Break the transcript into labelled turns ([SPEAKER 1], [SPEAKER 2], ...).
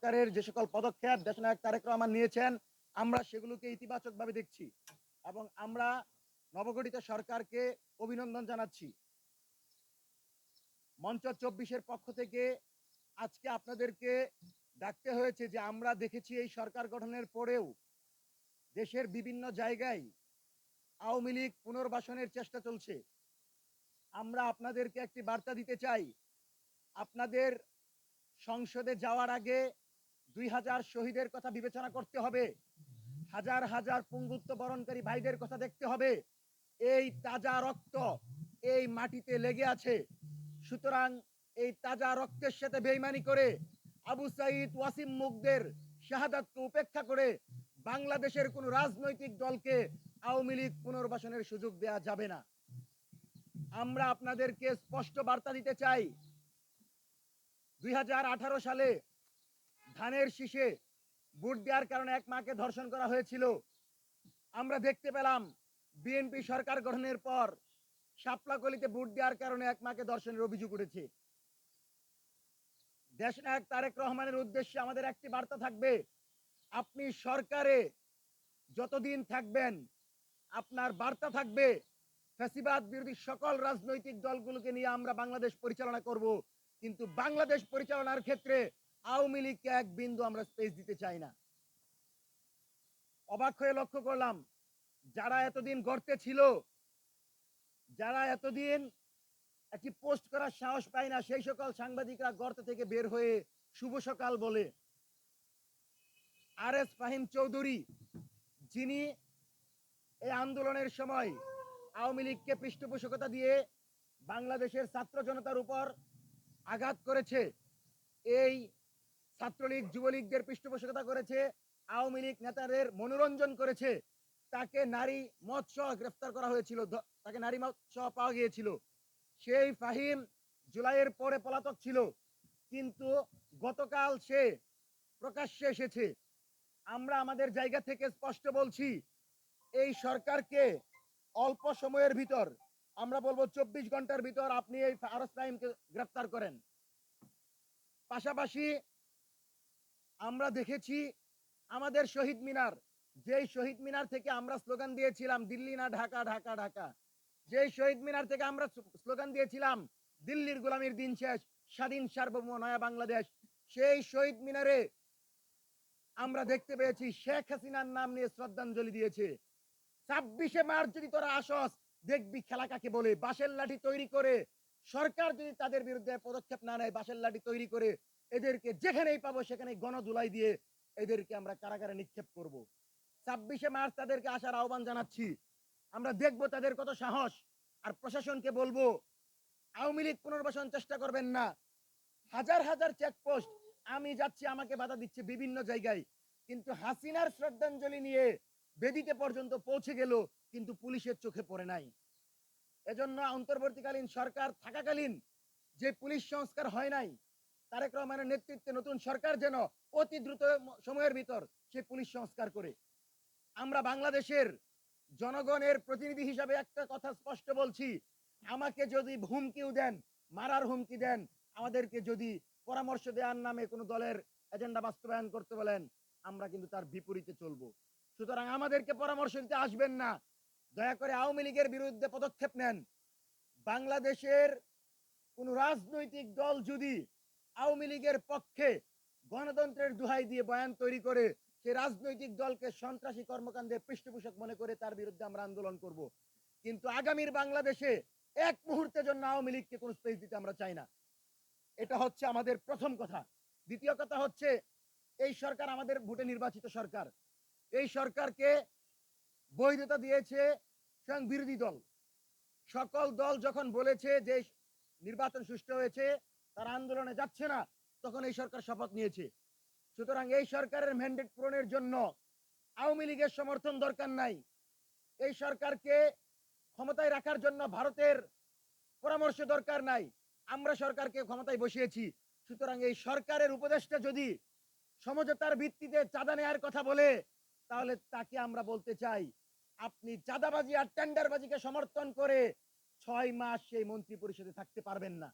[SPEAKER 1] সরকারের যে সকল পদক্ষেপ দেশনায়ক তারেক রহমান নিয়েছেন, আমরা সেগুলোকে ইতিবাচকভাবে দেখছি এবং আমরা নবগঠিত সরকারকে অভিনন্দন জানাচ্ছি। মঞ্চ ২৪-এর পক্ষ থেকে আজকে আপনাদেরকে ডাকতে হয়েছে যে আমরা দেখেছি এই সরকার গঠনের পরেও দেশের বিভিন্ন জায়গায় আওয়ামী লীগ পুনর্বাসনের চেষ্টা চলছে। আমরা আপনাদেরকে একটি বার্তা দিতে চাই, আপনাদের সংসদে যাওয়ার আগে ২,০০০ শহীদের কথা বিবেচনা করতে হবে, হাজার হাজার পঙ্গুত্ব বরণকারী ভাইদের কথা দেখতে হবে। এই তাজা রক্ত এই মাটিতে লেগে আছে। সুতরাং এই তাজা রক্তের সাথে বেইমানি করে আবু সাইদ ওয়াসিম মুগদের শাহাদাতকে উপেক্ষা করে বাংলাদেশের কোন রাজনৈতিক দলকে আওয়ামী লীগ পুনর্বাসনের সুযোগ দেয়া যাবে না। আমরা আপনাদেরকে স্পষ্ট বার্তা দিতে চাই, ২০১৮ সালে ধানের শীষে ভোট দেওয়ার কারণে এক মাকে ধর্ষণ করা হয়েছিল। আমরা দেখতে পেলাম বিএনপি সরকার গঠনের পর শাপলাকলিতে ভোট দেওয়ার কারণে এক মাকে ধর্ষণের অভিযোগ উঠেছে। দেশনায়ক তারেক রহমানের উদ্দেশ্যে আমাদের একটি বার্তা থাকবে, আপনি সরকারে যতদিন থাকবেন আপনার বার্তা থাকবে ফ্যাসিবাদ বিরোধী সকল রাজনৈতিক দলগুলোকে নিয়ে আমরা বাংলাদেশ পরিচালনা করব, কিন্তু বাংলাদেশ পরিচালনার ক্ষেত্রে আওয়ামী লীগকে এক বিন্দু আমরা স্পেস দিতে চাই না। অবাক হয়ে লক্ষ্য করলাম, যারা এতদিন গর্তে ছিল, যারা এতদিন একটি পোস্ট করার সাহস পায় না, সেই সকল সাংবাদিকরা গর্ত থেকে বের হয়ে শুভ সকাল বলে। আর এস ফাহিম চৌধুরী, যিনি এই আন্দোলনের সময় আওয়ামী লীগকে পৃষ্ঠপোষকতা দিয়ে বাংলাদেশের ছাত্র জনতার উপর আঘাত করেছে, এই ছাত্রলীগ যুবলীগদের পৃষ্ঠপোষকতা করেছে, আওয়ামী লীগ নেতাদের মনোরঞ্জন করেছে, তাকে নারী মদ সহ গ্রেফতার করা হয়েছিল, তাকে নারী মদ সহ পাওয়া গিয়েছিল। সেই ফাহিম জুলাইয়ের পরে পলাতক ছিল, কিন্তু গতকাল সে প্রকাশ্যে এসেছে। আমরা আমাদের জায়গা থেকে স্পষ্ট বলছি, এই সরকারকে অল্প সময়ের ভিতর, আমরা বলবো ২৪ ঘন্টার ভিতর আপনি এই আর এস ফাহিমকে গ্রেফতার করেন। পাশাপাশি আমরা দেখেছি আমাদের শহীদ মিনার, যেই শহীদ মিনার থেকে আমরা স্লোগান দিয়েছিলাম দিল্লি না ঢাকা, ঢাকা ঢাকা, যেই শহীদ মিনার থেকে আমরা স্লোগান দিয়েছিলাম দিল্লির গোলামির দিন শেষ, স্বাধীন সার্বভৌম নয়া বাংলাদেশ, সেই শহীদ মিনারে আমরা দেখতে পেয়েছি শেখ হাসিনার নাম নিয়ে শ্রদ্ধাঞ্জলি দিয়েছে। ২৬শে মার্চ যদি তোরা আসস, দেখবি খেলা কাকে বলে। বাঁশের লাঠি তৈরি করে সরকার যদি তাদের বিরুদ্ধে পদক্ষেপ না নেয়, বাঁশের লাঠি তৈরি করে এদেরকে যেখানেই পাবো সেখানে গণধুলাই দিয়ে এদেরকে আমরা কারাগারে নিক্ষেপ করব। ২৬শে মার্চ তাদেরকে আসার আহ্বান জানাচ্ছি। আমরা দেখবো তাদের কত সাহস। আর প্রশাসনকে বলবো, আওয়ামী লীগ পুনর্বাসন চেষ্টা করবেন না। হাজার হাজার চেকপোস্ট, আমি যাচ্ছি আমাকে বাধা দিচ্ছে বিভিন্ন জায়গায়, কিন্তু হাসিনার শ্রদ্ধাঞ্জলি নিয়ে বেদিতে পর্যন্ত পৌঁছে গেল, কিন্তু পুলিশের চোখে পড়ে নাই। এজন্য অন্তর্বর্তীকালীন সরকার থাকাকালীন যে পুলিশ সংস্কার হয় নাই, তারেক রহমানের নেতৃত্বে নতুন সরকার যেন অতি দ্রুত সময়ের ভিতর সে পুলিশ সংস্কার করে। আমরা বাংলাদেশের জনগণের প্রতিনিধি হিসাবে একটা কথা স্পষ্ট বলছি, আমাকে যদি হুমকিও দেন, মারার হুমকি দেন, আমাদেরকে যদি পরামর্শ দেওয়ার নামে কোনো দলের এজেন্ডা বাস্তবায়ন করতে বলেন, আমরা কিন্তু তার বিপরীতে চলবো। সুতরাং আমাদেরকে পরামর্শ দিতে আসবেন না, দয়া করে আওয়ামী লীগের বিরুদ্ধে পদক্ষেপ নেন। বাংলাদেশের কোন রাজনৈতিক দল যদি আওয়ামী লীগের পক্ষে গণতন্ত্রের দোহাই দিয়ে বয়ান তৈরি করে, সেই রাজনৈতিক দলকে সন্ত্রাসী কর্মকাণ্ডের পৃষ্ঠপোষক মনে করে তার বিরুদ্ধে আমরা আন্দোলন করব। কিন্তু আগামীর বাংলাদেশে এক মুহূর্তের জন্য আওয়ামী লীগকে কোনো স্পেস দিতে আমরা চাই না। এটা হচ্ছে আমাদের প্রথম কথা। দ্বিতীয় কথা হচ্ছে, এই সরকার আমাদের ভোটে নির্বাচিত সরকার। এই সরকারকে বৈধতা দিয়েছে স্বয়ং বিরোধী দল। সকল দল যখন বলেছে যে নির্বাচন সুষ্ঠু হয়েছে, তারা আন্দোলনে যাচ্ছে না, তখন এই সরকার শপথ নিয়েছে। সুতরাং এই সরকারের ম্যান্ডেট পূরণের জন্য আওয়ামী লীগের সমর্থন দরকার নাই। এই সরকারকে ক্ষমতায় রাখার জন্য ভারতের পরামর্শ দরকার নাই। আমরা সরকারকে ক্ষমতায় বসিয়েছি। সুতরাং এই সরকারের উপদেষ্টা যদি সমঝোতার ভিত্তিতে চাঁদা নেওয়ার কথা বলে, তাহলে তাকে আমরা বলতে চাই, আপনি চাঁদাবাজি আর টেন্ডারবাজিকে সমর্থন করে ৬ মাস সেই মন্ত্রী পরিষদে থাকতে পারবেন না।